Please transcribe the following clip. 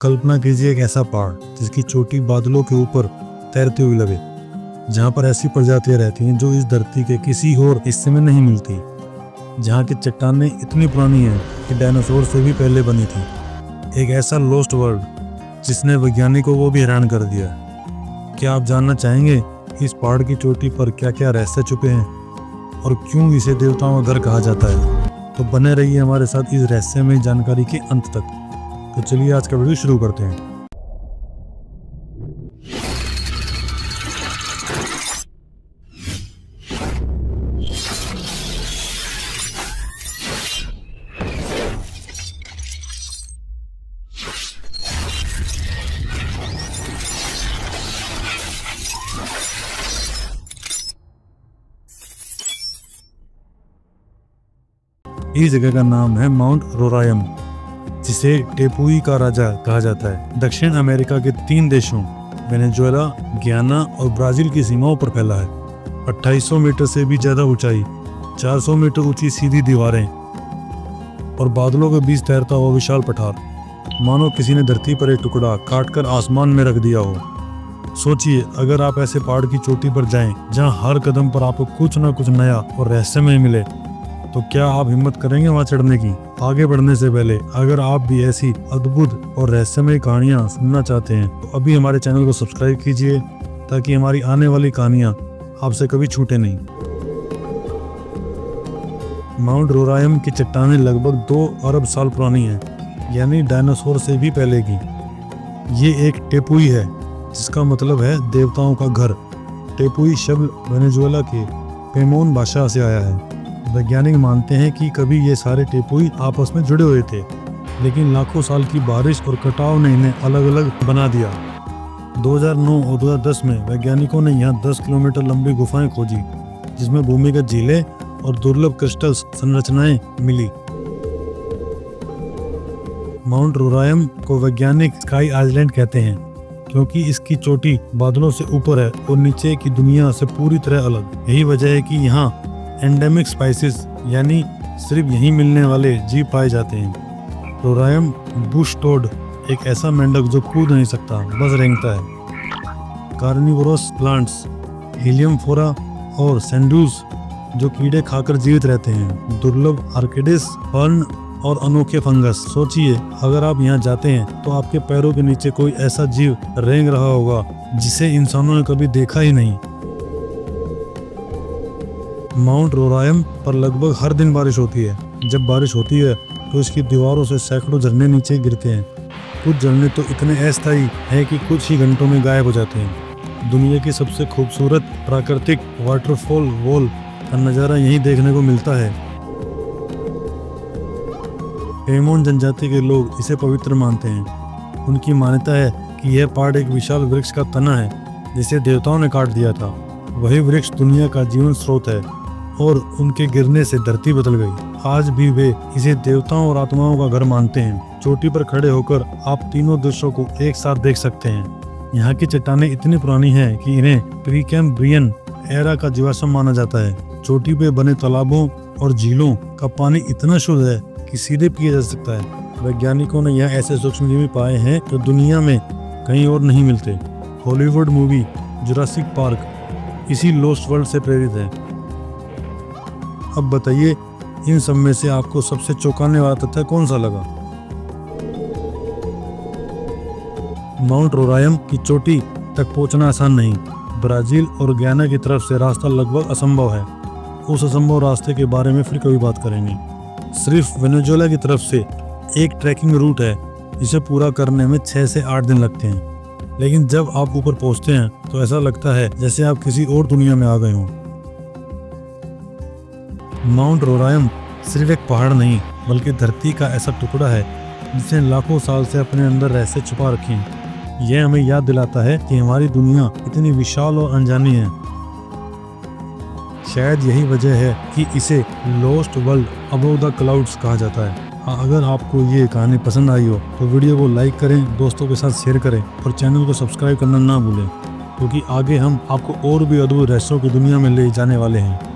कल्पना कीजिए एक ऐसा पहाड़ जिसकी चोटी बादलों के ऊपर तैरती हुई लगे, जहाँ पर ऐसी प्रजातियां रहती हैं जो इस धरती के किसी और हिस्से में नहीं मिलती, जहाँ की चट्टानें इतनी पुरानी हैं कि डायनासोर से भी पहले बनी थी। एक ऐसा लॉस्ट वर्ल्ड जिसने वैज्ञानिकों को भी हैरान कर दिया। क्या आप जानना चाहेंगे इस पहाड़ की चोटी पर क्या क्या रहस्य छुपे हैं और क्यों इसे देवताओं का घर कहा जाता है? तो बने रहिए हमारे साथ इस रहस्यमय जानकारी के अंत तक। तो चलिए आज का वीडियो शुरू करते हैं। इस जगह का नाम है माउंट रोरायम, जिसे टेपुई का राजा कहा जाता है। दक्षिण अमेरिका के 3 देशों वेनेजुएला, गियाना और ब्राजील की सीमाओं पर फैला है। 2800 मीटर से भी ज्यादा ऊंचाई, 400 मीटर ऊंची सीधी दीवारें और बादलों के बीच तैरता हुआ विशाल पठार, मानो किसी ने धरती पर एक टुकड़ा काटकर आसमान में रख दिया हो। सोचिए, अगर आप ऐसे पहाड़ की चोटी पर जाएं जहां हर कदम पर आपको कुछ न कुछ नया और रहस्यमय मिले, तो क्या आप हिम्मत करेंगे वहां चढ़ने की? आगे बढ़ने से पहले अगर आप भी ऐसी अद्भुत और रहस्यमय कहानियां सुनना चाहते हैं तो अभी हमारे चैनल को सब्सक्राइब कीजिए, ताकि हमारी आने वाली कहानियां आपसे कभी छूटे नहीं। माउंट रोरायम की चट्टानें लगभग 2 अरब साल पुरानी हैं, यानी डायनासोर से भी पहले की। ये एक टेपुई है, जिसका मतलब है देवताओं का घर। टेपुई शब्द वेनेजुएला के पेमोन भाषा से आया है। वैज्ञानिक मानते हैं कि कभी ये सारे टेपुई आपस में जुड़े हुए थे, लेकिन लाखों साल की बारिश और कटाव ने इन्हें अलग अलग बना दिया। 2009 और 2010 में वैज्ञानिकों ने यहाँ 10 किलोमीटर लंबी गुफाएं खोजी, जिसमें भूमिगत झीलें और दुर्लभ क्रिस्टल संरचनाएं मिली। माउंट रोरायम को वैज्ञानिक स्काई आइलैंड कहते हैं, क्योंकि इसकी चोटी बादलों से ऊपर है और नीचे की दुनिया से पूरी तरह अलग। यही वजह है कि यहाँ एंडेमिक स्पाइसेस, यानी सिर्फ यहीं मिलने वाले जीव पाए जाते हैं। रोरायम बुश टोड एक ऐसा मेंढक जो कूद नहीं सकता, बस रेंगता है। कार्निवोरस प्लांट्स, हीलियम फोरा और सैंडूज जो कीड़े खाकर जीवित रहते हैं। दुर्लभ आर्किडिस, फर्न और अनोखे फंगस। सोचिए, अगर आप यहाँ जाते हैं तो आपके पैरों के नीचे कोई ऐसा जीव रेंग रहा होगा जिसे इंसानों ने कभी देखा ही नहीं। माउंट रोरायम पर लगभग हर दिन बारिश होती है। जब बारिश होती है तो इसकी दीवारों से सैकड़ों झरने नीचे गिरते हैं। कुछ झरने तो इतने अस्थायी हैं कि कुछ ही घंटों में गायब हो जाते हैं। दुनिया की सबसे खूबसूरत प्राकृतिक वाटरफॉल वॉल का नज़ारा यहीं देखने को मिलता है। पेमोन जनजाति के लोग इसे पवित्र मानते हैं। उनकी मान्यता है कि यह पहाड़ एक विशाल वृक्ष का तना है, जिसे देवताओं ने काट दिया था। वही वृक्ष दुनिया का जीवन स्रोत है और उनके गिरने से धरती बदल गई। आज भी वे इसे देवताओं और आत्माओं का घर मानते हैं। चोटी पर खड़े होकर आप तीनों दृश्यों को एक साथ देख सकते हैं। यहाँ की चट्टानें इतनी पुरानी हैं कि इन्हें प्रीकैम्ब्रियन एरा का जीवाश्म माना जाता है। चोटी पे बने तालाबों और झीलों का पानी इतना शुद्ध है कि सीधे पिया जा सकता है। वैज्ञानिकों ने यहाँ ऐसे सूक्ष्मजीवी पाए हैं जो दुनिया में कहीं और नहीं मिलते। हॉलीवुड मूवी जुरासिक पार्क इसी लॉस्ट वर्ल्ड से प्रेरित है। अब बताइए, इन सब में से आपको सबसे चौंकाने वाला तथ्य कौन सा लगा? माउंट रोरायम की चोटी तक पहुंचना आसान नहीं। ब्राजील और गियाना की तरफ से रास्ता लगभग असंभव है। उस असंभव रास्ते के बारे में फिर कभी बात करेंगे। सिर्फ वेनेजुएला की तरफ से एक ट्रैकिंग रूट है, जिसे पूरा करने में 6 से 8 दिन लगते हैं। लेकिन जब आप ऊपर पहुंचते हैं तो ऐसा लगता है जैसे आप किसी और दुनिया में आ गए हों। माउंट रोरायम सिर्फ एक पहाड़ नहीं, बल्कि धरती का ऐसा टुकड़ा है जिसने लाखों साल से अपने अंदर रहस्य छुपा रखे हैं। यह हमें याद दिलाता है कि हमारी दुनिया कितनी विशाल और अनजानी है। शायद यही वजह है कि इसे lost world above the clouds कहा जाता है। अगर आपको ये कहानी पसंद आई हो तो वीडियो को लाइक करें, दोस्तों के साथ शेयर करें और चैनल को सब्सक्राइब करना ना भूलें, क्योंकि आगे हम आपको और भी अद्भुत रहस्यों की दुनिया में ले जाने वाले हैं।